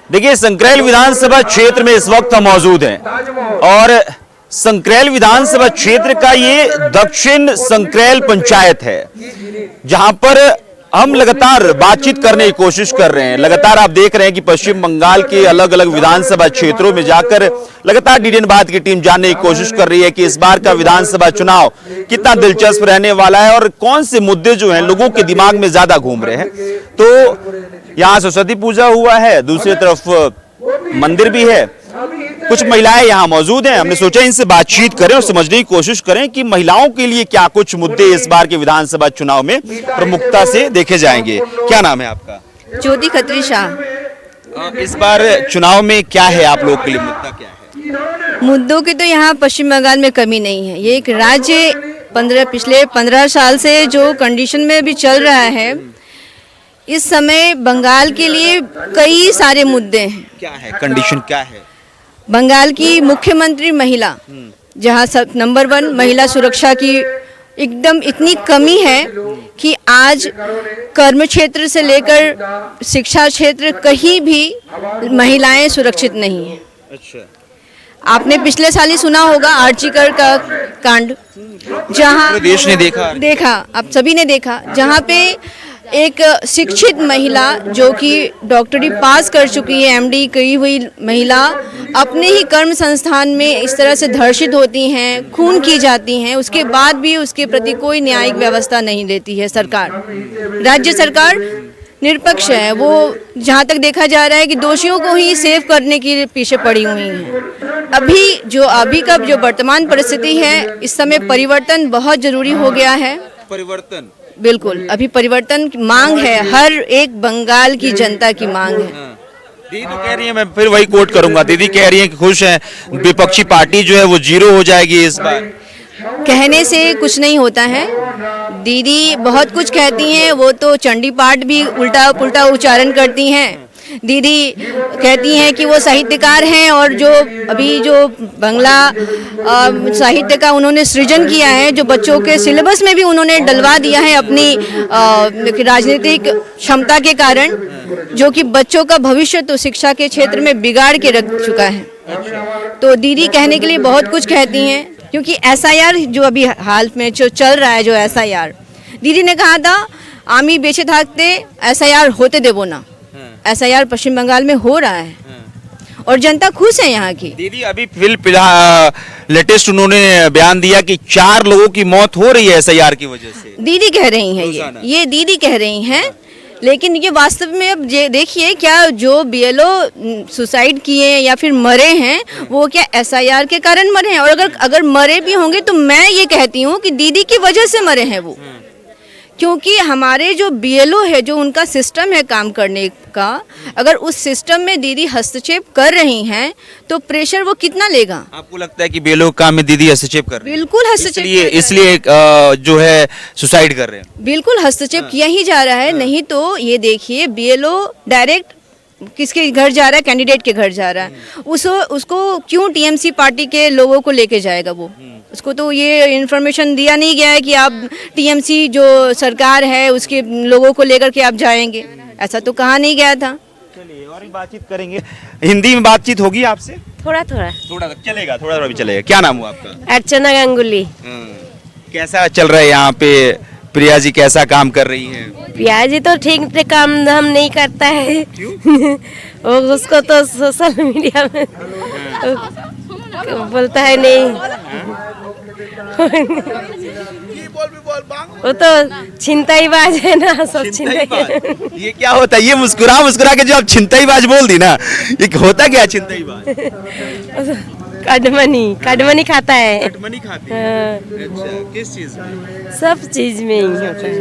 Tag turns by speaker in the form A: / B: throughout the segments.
A: देखिए, संक्रेल विधानसभा क्षेत्र में इस वक्त हम मौजूद हैं और संक्रेल विधानसभा क्षेत्र का ये दक्षिण संक्रेल पंचायत है, जहां पर हम लगातार बातचीत करने की कोशिश कर रहे हैं। लगातार आप देख रहे हैं कि पश्चिम बंगाल के अलग अलग विधानसभा क्षेत्रों में जाकर लगातार डीडीएन बात की टीम जानने की कोशिश कर रही है कि इस बार का विधानसभा चुनाव कितना दिलचस्प रहने वाला है और कौन से मुद्दे जो हैं लोगों के दिमाग में ज्यादा घूम रहे हैं। तो यहाँ सरस्वती पूजा हुआ है, दूसरी तरफ मंदिर भी है, कुछ महिलाएं यहाँ मौजूद हैं। हमने सोचा इनसे बातचीत करें और समझने की कोशिश करें कि महिलाओं के लिए क्या कुछ मुद्दे इस बार के विधानसभा चुनाव में प्रमुखता से देखे जाएंगे। क्या नाम है आपका?
B: ज्योति खत्री शाह।
A: इस बार चुनाव में क्या है आप लोगों के लिए, मुद्दा क्या है?
B: मुद्दों की तो यहाँ पश्चिम बंगाल में कमी नहीं है। ये एक राज्य पिछले 15 साल से जो कंडीशन में भी चल रहा है, इस समय बंगाल के लिए कई सारे मुद्दे हैं।
A: क्या है कंडीशन, क्या है?
B: बंगाल की मुख्यमंत्री महिला, जहाँ नंबर 1 महिला सुरक्षा की एकदम इतनी कमी है कि आज कर्म क्षेत्र से लेकर शिक्षा क्षेत्र कहीं भी महिलाएं सुरक्षित नहीं हैं।
A: अच्छा,
B: आपने पिछले साल ही सुना होगा आर्चिकर का कांड, जहाँ
A: देश ने देखा
B: आप सभी ने देखा, जहाँ पे एक शिक्षित महिला जो कि डॉक्टरी पास कर चुकी है, एमडी की हुई महिला अपने ही कर्म संस्थान में इस तरह से धर्षित होती हैं, खून की जाती हैं, उसके बाद भी उसके प्रति कोई न्यायिक व्यवस्था नहीं देती है सरकार। राज्य सरकार निरपक्ष है, वो जहाँ तक देखा जा रहा है कि दोषियों को ही सेव करने के पीछे पड़ी हुई हैं। अभी का जो वर्तमान परिस्थिति है, इस समय परिवर्तन बहुत जरूरी हो गया है।
A: परिवर्तन
B: बिल्कुल, अभी परिवर्तन की मांग है, हर एक बंगाल की जनता की मांग है।
A: दीदी तो कह रही है, मैं फिर वही कोट करूंगा, दीदी कह रही है कि खुश है, विपक्षी पार्टी जो है वो 0 हो जाएगी इस बार।
B: कहने से कुछ नहीं होता है, दीदी बहुत कुछ कहती हैं, वो तो चंडी पाठ भी उल्टा पुल्टा उच्चारण करती हैं। दीदी कहती हैं कि वो साहित्यकार हैं और जो बांग्ला साहित्य का उन्होंने सृजन किया है, जो बच्चों के सिलेबस में भी उन्होंने डलवा दिया है अपनी राजनीतिक क्षमता के कारण, जो कि बच्चों का भविष्य तो शिक्षा के क्षेत्र में बिगाड़ के रख चुका है। तो दीदी कहने के लिए बहुत कुछ कहती हैं, क्योंकि एसआईआर जो अभी हाल में जो चल रहा है, जो एसआईआर दीदी ने कहा था आमी बेचे थाकते एसआईआर होते देवो ना, एसआईआर पश्चिम बंगाल में हो रहा है और जनता खुश है यहाँ की।
A: दीदी अभी फिलहाल लेटेस्ट उन्होंने बयान दिया कि 4 लोगों की मौत हो रही है एसआईआर की वजह से।
B: दीदी कह रही हैं, ये दीदी कह रही हैं, लेकिन ये वास्तव में अब देखिए, क्या जो बीएलओ सुसाइड किए या फिर मरे हैं, वो क्या एसआईआर के कारण मरे हैं? और अगर मरे भी होंगे तो मैं ये कहती हूँ कि दीदी की वजह से मरे हैं वो, क्योंकि हमारे जो बीएलओ है, जो उनका सिस्टम है काम करने का, अगर उस सिस्टम में दीदी हस्तक्षेप कर रही हैं तो प्रेशर वो कितना लेगा?
A: आपको लगता है कि बीएलओ काम में दीदी हस्तक्षेप कर रही है?
B: बिल्कुल हस्तक्षेप,
A: इसलिए जो है सुसाइड कर रहे हैं।
B: बिल्कुल हस्तक्षेप किया ही जा रहा है। नहीं तो ये देखिए, बीएलओ डायरेक्ट किसके घर जा रहा है? कैंडिडेट के घर जा रहा है। उसको क्यों टीएमसी पार्टी के लोगों को लेके जाएगा वो? उसको तो ये इन्फॉर्मेशन दिया नहीं गया है कि आप टीएमसी जो सरकार है उसके लोगों को लेकर के आप जाएंगे, ऐसा तो कहा नहीं गया था।
A: चलिए और भी बातचीत करेंगे, हिंदी में बातचीत होगी आपसे?
C: थोड़ा
A: चलेगा, थोड़ा भी चलेगा। क्या नाम हुआ आपका?
C: अर्चना गांगुली।
A: कैसा चल रहा है यहाँ पे? प्रिया जी कैसा काम कर रही हैं?
C: प्रिया जी तो ठीक से काम धाम नहीं करता है। वो उसको तो सोशल मीडिया में बोलता है नहीं, वो तो छिनताईबाज है ना, सब छिनताई।
A: ये क्या होता है? ये मुस्कुरा के जो आप छिनताईबाज बोल दी ना, ये होता क्या छिनताईबाज?
C: कटमनी खाता है।
A: कटमनी खाती है? अच्छा, किस चीज में?
C: सब चीज में ही होता है।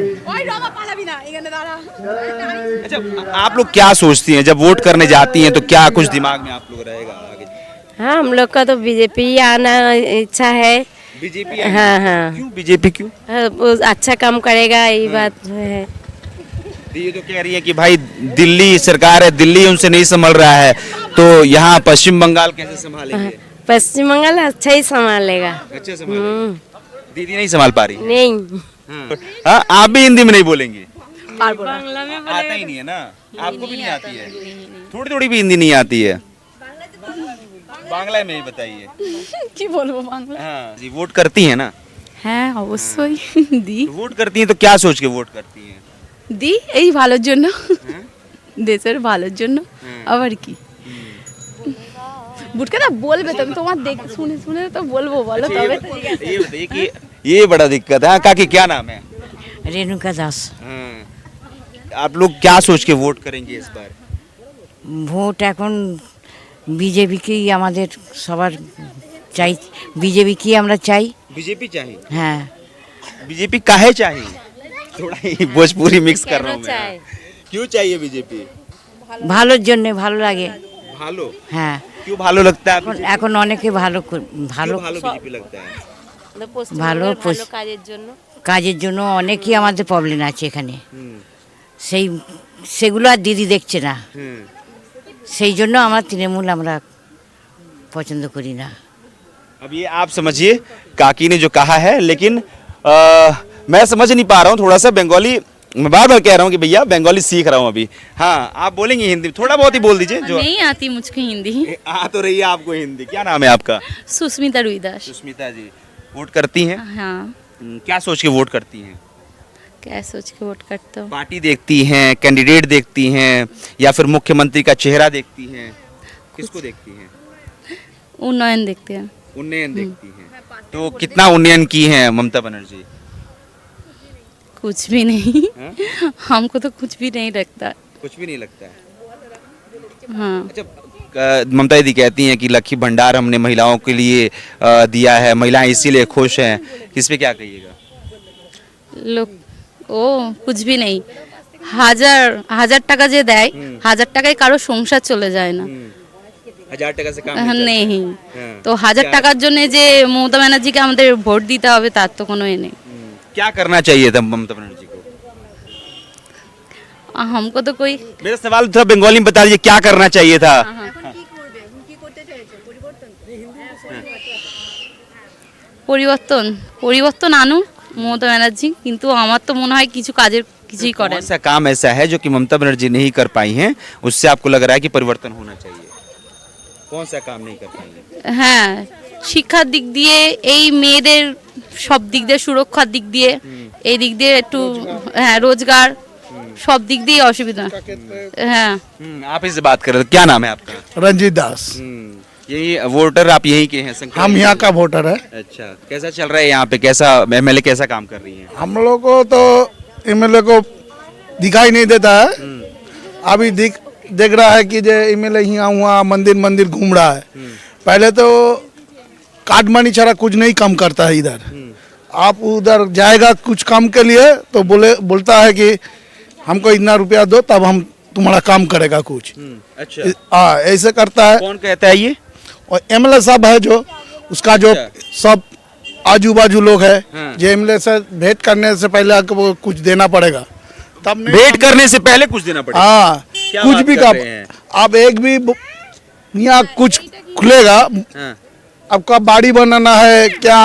A: अच्छा, आप लोग क्या सोचती हैं जब वोट करने जाती हैं, तो क्या कुछ दिमाग में आप लोग रहेगा आगे?
C: हाँ, हम लोग का तो बीजेपी आना इच्छा है।
A: बीजेपी?
C: हाँ।
A: क्यों बीजेपी क्यों?
C: वो अच्छा काम करेगा, यही बात है।
A: ये तो कह रही है कि भाई दिल्ली सरकार है, दिल्ली उनसे नहीं संभल रहा है, तो यहाँ पश्चिम बंगाल कैसे संभालेंगे?
C: पश्चिम बंगाल अच्छा ही संभालेगा।
A: अच्छा संभालेगा। दीदी नहीं संभाल पा रही?
C: नहीं।
A: हाँ, आप भी हिंदी में नहीं बोलेंगे?
D: पारबो ना
A: आता ही नहीं है ना, आपको भी नहीं आती है, थोड़ी थोड़ी भी हिंदी नहीं आती है, बांग्ला में ही बताइए।
D: কি বলবো বাংলা
A: हाँ जी, वोट करती है ना?
D: হ্যাঁ অবশ্যই দি
A: तो वोट करती हैं तो क्या सोच के वोट करती हैं?
D: দি এই ভালোর জন্য দেশের ভালোর জন্য আবার কি বুটকা না বলবে তো তোমার দেখ শুনে শুনে তো বলবো বলো তবে তো
A: ये बताइए कि ये बड़ा दिक्कत है। हाँ, काकी क्या नाम है?
E: रेणुका दास।
A: आप लोग क्या सोच के वोट करेंगे इस बार?
E: ভোট এখন বিজেপিকেই আমাদের সবার চাই, বিজেপিকেই আমরা চাই।
A: बीजेपी चाहिए।
E: হ্যাঁ
A: बीजेपी काहे चाहिए? थोड़ा ही भोजपुरी मिक्स कर रहा हूँ मैं। क्यों चाहिए बीजेपी?
E: ভালোর জন্য ভালো লাগে।
A: भालो।
E: হ্যাঁ
A: क्यों भालो लगता है?
E: এখন এখন অনেকে ভালো ভালো
A: क्यों भालो बीजेपी लगता है?
E: ভালো কাজের জন্য অনেকই আমাদের প্রবলেম আছে এখানে, সেই সেগুলো আর দিদি দেখছে না, সেই জন্য আমরা তৃণমূল আমরা পছন্দ করি না।
A: अब ये आप समझिए काकी ने जो कहा है, लेकिन मैं समझ नहीं पा रहा हूँ थोड़ा सा बंगाली। मैं बार बार कह रहा हूँ कि भैया बंगाली सीख रहा हूँ अभी। हाँ, आप बोलेंगे हिंदी, थोड़ा बहुत ही बोल दीजिए जो
D: नहीं आती मुझको हिंदी।
A: आ तो रही है आपको हिंदी। क्या नाम है आपका?
D: सुस्मिता रुईदास।
A: सुष्मिता जी, वोट करती हैं?
D: हाँ
A: क्या सोच के वोट करती हैं?
D: क्या सोच के वोट करते हो?
A: पार्टी देखती हैं, कैंडिडेट देखती हैं, या फिर मुख्यमंत्री का चेहरा देखती हैं? किसको देखती हैं?
D: उन्नयन देखते हैं।
A: उन्नयन देखती हैं। तो कितना उन्नयन की है ममता बनर्जी?
D: कुछ भी नहीं
A: हाँ?
D: हमको तो कुछ भी नहीं लगता।
A: कुछ भी नहीं लगता है।
D: हाँ
A: अच्छा, ममता दीदी कहती हैं कि लक्ष्मी भंडार हमने महिलाओं के लिए दिया है, महिलाएं इसीलिए खुश हैं। इस पे क्या कहिएगा?
D: লোক ও कुछ भी नहीं। হাজার হাজার টাকা যে দেয় হাজার টাকায় কারো সংসার চলে যায় না।
A: 1000 টাকা से काम
D: নেই
A: हाँ।
D: তো হাজার টাকার জন্য যে মমতা ব্যানার্জিকে আমাদের ভোট দিতে হবে তার তো কোনো এ নেই।
A: क्या करना चाहिए था ममता बनर्जी को?
D: हमको तो कोई
A: मेरा सवाल था बंगाली में, बता दीजिए क्या करना चाहिए था?
D: পরিবর্তন পরিবর্তন আনুক মমতা ব্যানার্জি, কিন্তু আমার তো মনে হয় কিছু কাজের কিছুই করে
A: कौन सा काम ऐसा है जो कि ममता बनर्जी नहीं कर पाई हैं, उससे आपको लग रहा है कि परिवर्तन होना चाहिए? कौन सा काम नहीं कर पाई हैं?
D: হ্যাঁ শিক্ষার দিক দিয়ে এই মেয়েদের সব দিক দিয়ে সুরক্ষার দিক দিয়ে এই দিক দিয়ে একটু হ্যাঁ রোজগার সব দিক দিয়ে অসুবিধা। হ্যাঁ
A: आप इससे बात कर रहे थे, क्या नाम है आपका?
F: रंजीत दास।
A: यही वोटर आप यहीं के हैं? संक्रांत?
F: हम यहाँ का वोटर है।
A: अच्छा, कैसा चल रहा है यहाँ पे? कैसा एमएलए कैसा काम कर रही हैं?
F: हम लोग को तो एमएलए को दिखाई नहीं देता है। अभी देख रहा है कि जो एमएलए यहाँ हुआ मंदिर मंदिर घूम रहा है। पहले तो कार्ड मनी छड़ा कुछ नहीं कम करता है इधर। आप उधर जाएगा कुछ काम के लिए तो बोलता है कि हमको इतना रुपया दो तब हम तुम्हारा काम करेगा कुछ।
A: अच्छा,
F: हाँ ऐसे करता है।
A: कौन कहता है ये?
F: और एमएलए साहब है जो उसका जो सब आजू बाजू लोग है,
A: हाँ।
F: जो एमएलए से भेंट करने से पहले आपको कुछ देना पड़ेगा तब नहीं।
A: भेंट करने से पहले कुछ देना पड़ेगा?
F: हाँ
A: क्या
F: कुछ
A: बात
F: भी
A: कर
F: का
A: रहे हैं?
F: आप एक भी यहाँ कुछ खुलेगा,
A: हाँ।
F: आपका बाड़ी बनाना है क्या,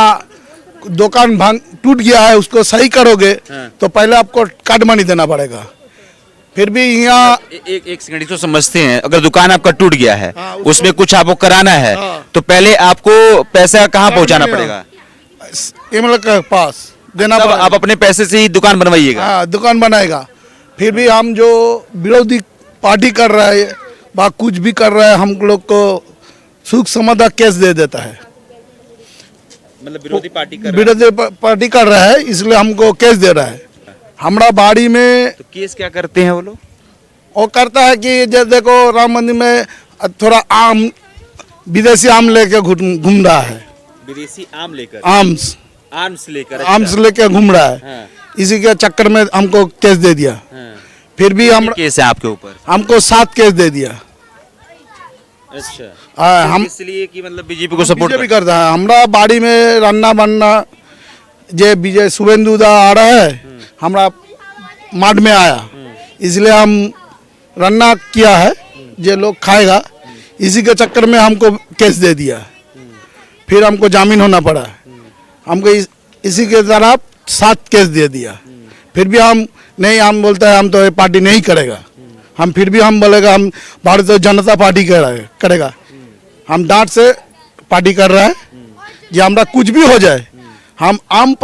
F: दुकान भांग टूट गया है उसको सही करोगे
A: हाँ।
F: तो पहले आपको कार्ड मनी देना पड़ेगा। फिर भी यहाँ
A: एक सेकंड इसको समझते हैं। अगर दुकान आपका टूट गया है,
F: हाँ,
A: उसमें कुछ आपको कराना है,
F: हाँ।
A: तो पहले आपको पैसा कहाँ पहुँचाना
F: मिलेगा।
A: पड़ेगा?
F: एमएलए के पास देना
A: तब
F: पड़ेगा।
A: आप अपने पैसे से ही दुकान बनवाइएगा?
F: हाँ दुकान बनाएगा। फिर भी हम जो विरोधी पार्टी कर रहा है वह कुछ भी कर रहा है हम लोग को सुख समाधा केस दे देता है।
A: मतलब विरोधी पार्टी कर
F: विरोधी पार्टी कर रहा है इसलिए हमको केस दे रहा है। हमारा बाड़ी में
A: तो केस क्या करते हैं वो लोग?
F: वो करता है कि जैसे देखो राम मंदिर में थोड़ा आम विदेशी आम लेके घूम रहा है।
A: विदेशी आम लेकर? आर्म्स लेकर?
F: आर्म्स लेके घूम रहा है।
A: हाँ।
F: इसी के चक्कर में हमको केस दे दिया।
A: हाँ।
F: फिर भी हम
A: केस है आपके ऊपर?
F: हमको 7 केस दे दिया।
A: अच्छा,
F: हम
A: इसलिए कि मतलब बीजेपी को सपोर्ट
F: बीजेपी करता है। हमारा बाड़ी में रन्ना बनना जे विजय शुभेंदु दा आ रहा है हमारा मार्ट में आया, इसलिए हम रन्ना किया है जे लोग खाएगा। इसी के चक्कर में हमको केस दे दिया, फिर हमको जामीन होना पड़ा। हमको इसी के तरफ 7 केस दे दिया। फिर भी हम नहीं, हम बोलते हैं हम तो ये पार्टी नहीं करेगा। हम फिर भी हम बोलेगा हम भारतीय जनता पार्टी करेगा। हम डांट से पार्टी कर रहा है, ये हमारा कुछ भी हो जाए हम आम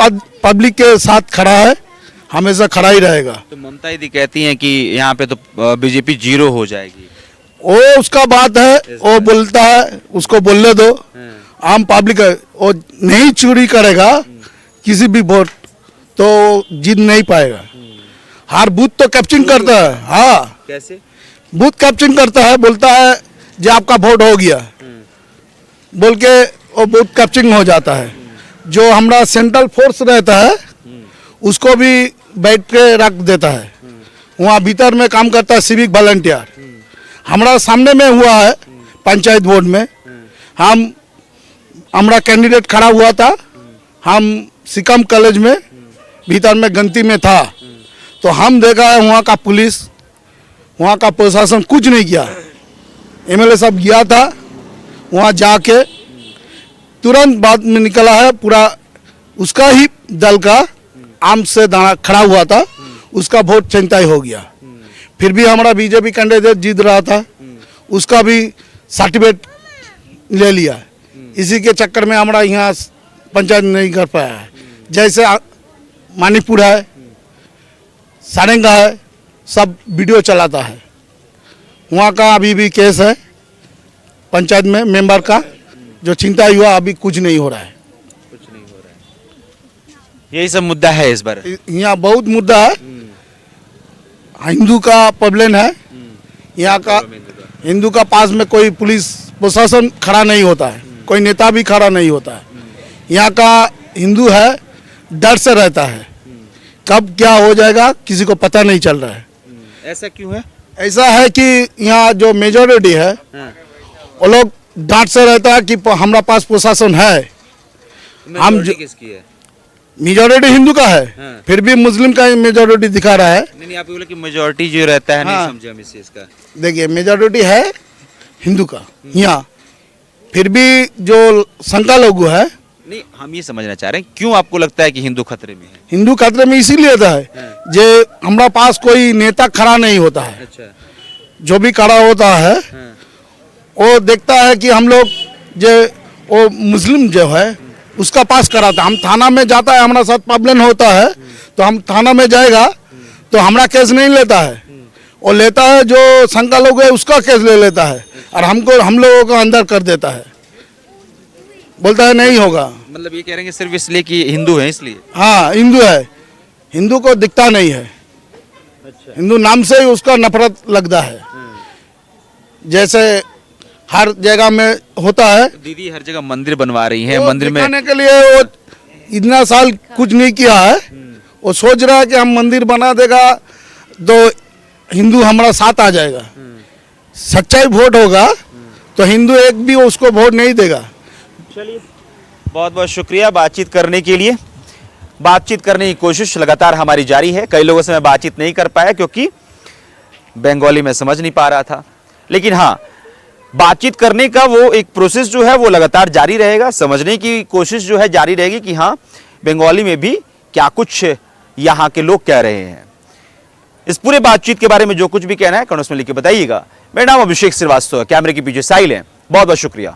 F: पब्लिक के साथ खड़ा है, हमेशा खड़ा ही रहेगा।
A: तो ममता दीदी कहती हैं कि यहाँ पे तो बीजेपी 0 हो जाएगी।
F: वो उसका बात है, वो बोलता है, उसको बोलने दो। आम पब्लिक है, वो नहीं चोरी करेगा किसी भी वोट तो जीत नहीं पाएगा। हर बूथ तो कैप्चरिंग करता है। हाँ,
A: कैसे?
F: बूथ कैप्चरिंग करता है, बोलता है जो आपका वोट हो गया बोल के वो बूथ कैप्चरिंग हो जाता है। जो हमारा सेंट्रल फोर्स रहता है उसको भी बैठ के रख देता है, वहाँ भीतर में काम करता है सिविक वॉलंटियर। हमारा सामने में हुआ है पंचायत बोर्ड में, हमारा कैंडिडेट खड़ा हुआ था, हम सिकम कॉलेज में भीतर में गंती में था, तो हम देखा है वहाँ का पुलिस, वहाँ का प्रशासन कुछ नहीं किया। एमएलए साहब गया था, वहाँ जाके तुरंत बाद में निकला है, पूरा उसका ही दल का आम से दाना खड़ा हुआ था, उसका वोट चिंताई हो गया। फिर भी हमारा बीजेपी कैंडिडेट जीत रहा था, उसका भी सर्टिफिकेट ले लिया। इसी के चक्कर में हमारा यहाँ पंचायत नहीं कर पाया है। जैसे मणिपुर है, सारेंगा है, सब वीडियो चलाता है, वहाँ का अभी भी केस है पंचायत में मेंबर का, जो चिंता हुआ अभी कुछ नहीं हो रहा है।
A: यही सब मुद्दा है इस बार।
F: यहाँ बहुत मुद्दा है, हिंदू का प्रॉब्लम है। यहाँ का हिंदू का पास में कोई पुलिस प्रशासन खड़ा नहीं होता है, कोई नेता भी खड़ा नहीं होता है। यहाँ का हिंदू है, डर से रहता है, कब क्या हो जाएगा किसी को पता नहीं चल रहा है।
A: ऐसा क्यों है?
F: ऐसा है कि यहाँ जो मेजोरिटी है वो लोग डांट से रहता है कि हमारा पास प्रशासन है। हम
A: किसकी है?
F: मेजोरिटी हिंदू का है, फिर भी मुस्लिम का मेजोरिटी दिखा रहा है।
A: नहीं, आप बोले कि मेजोरिटी जो रहता है,
F: हाँ।
A: नहीं समझे हम इस चीज का।
F: देखिए मेजोरिटी है हिंदू का यहाँ, फिर भी जो शंका लोग है,
A: नहीं, हम ये समझना चाह रहे हैं क्यों आपको लगता है कि हिंदू खतरे में है?
F: हिंदू खतरे में इसीलिए होता है जे हमारा पास कोई नेता खड़ा नहीं होता है।
A: अच्छा।
F: जो भी खड़ा होता है वो देखता है कि हम लोग जो वो मुस्लिम जो है उसका पास कराता है। हम थाना में जाता है, हमारा साथ प्रॉब्लम होता है तो हम थाना में जाएगा तो हमारा केस नहीं लेता है, वो लेता है जो शंका लोग है उसका केस ले लेता है और हम लोगों को अंदर कर देता है, बोलता है नहीं होगा।
A: मतलब ये कह रहे हैं सिर्फ इसलिए कि हिंदू है इसलिए?
F: हाँ, हिंदू है, हिंदू को दिखता नहीं है। अच्छा। हिंदू नाम से ही उसका नफरत लगता है। जैसे हर जगह में होता है।
A: दीदी हर जगह मंदिर बनवा रही है, मंदिर में
F: दिखाने के लिए वो इतना साल कुछ नहीं किया है, वो सोच रहा है कि हम मंदिर बना देगा तो हिंदू हमारा साथ आ जाएगा। सच्चाई वोट होगा तो हिंदू एक भी उसको वोट नहीं देगा।
A: चलिए, बहुत बहुत शुक्रिया बातचीत करने के लिए। बातचीत करने की कोशिश लगातार हमारी जारी है। कई लोगों से मैं बातचीत नहीं कर पाया क्योंकि बंगाली में समझ नहीं पा रहा था, लेकिन हाँ, बातचीत करने का वो एक प्रोसेस जो है वो लगातार जारी रहेगा। समझने की कोशिश जो है जारी रहेगी कि हाँ, बंगाली में भी क्या कुछ यहाँ के लोग कह रहे हैं। इस पूरे बातचीत के बारे में जो कुछ भी कहना है कमेंट्स में लिख के बताइएगा। मेरा नाम अभिषेक श्रीवास्तव है, कैमरे के पीछे साहिल है। बहुत बहुत शुक्रिया।